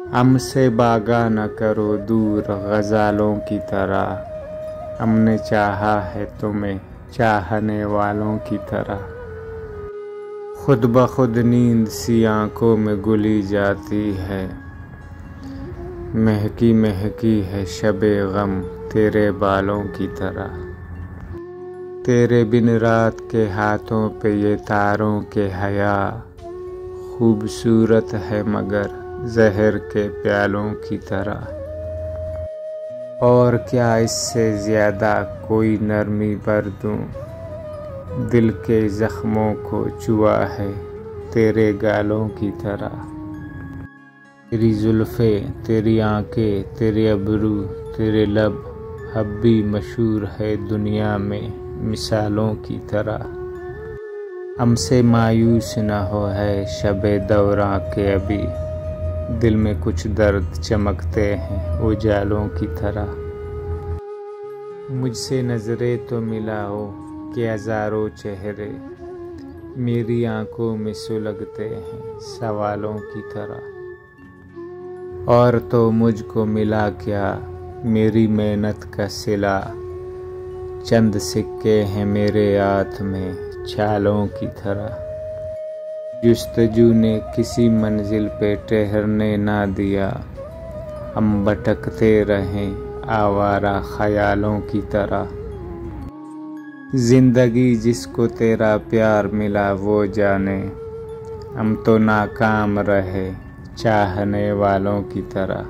हमसे बागा न करो दूर गज़ालों की तरह, हमने चाहा है तुम्हें चाहने वालों की तरह। खुद ब खुद नींद सी आँखों में घुली जाती है, महकी महकी है शबे गम तेरे बालों की तरह। तेरे बिन रात के हाथों पे ये तारों के हया, खूबसूरत है मगर जहर के प्यालों की तरह। और क्या इससे ज़्यादा कोई नरमी भर दूँ, दिल के ज़ख्मों को चुआ है तेरे गालों की तरह। तेरी जुल्फ़ें, तेरी आँखें, तेरे अबरू, तेरे लब अब भी मशहूर है दुनिया में मिसालों की तरह। हमसे मायूस न हो है शबे दौरां के अभी, दिल में कुछ दर्द चमकते हैं उजालों की तरह। मुझसे नज़रें तो मिलाओ कि हज़ारों चेहरे मेरी आंखों में सुलगते हैं सवालों की तरह। और तो मुझको मिला क्या मेरी मेहनत का सिला, चंद सिक्के हैं मेरे हाथ में छालों की तरह। जुस्तजू ने किसी मंजिल पे ठहरने ना दिया, हम भटकते रहें आवारा ख्यालों की तरह। जिंदगी जिसको तेरा प्यार मिला वो जाने, हम तो नाकाम रहे चाहने वालों की तरह।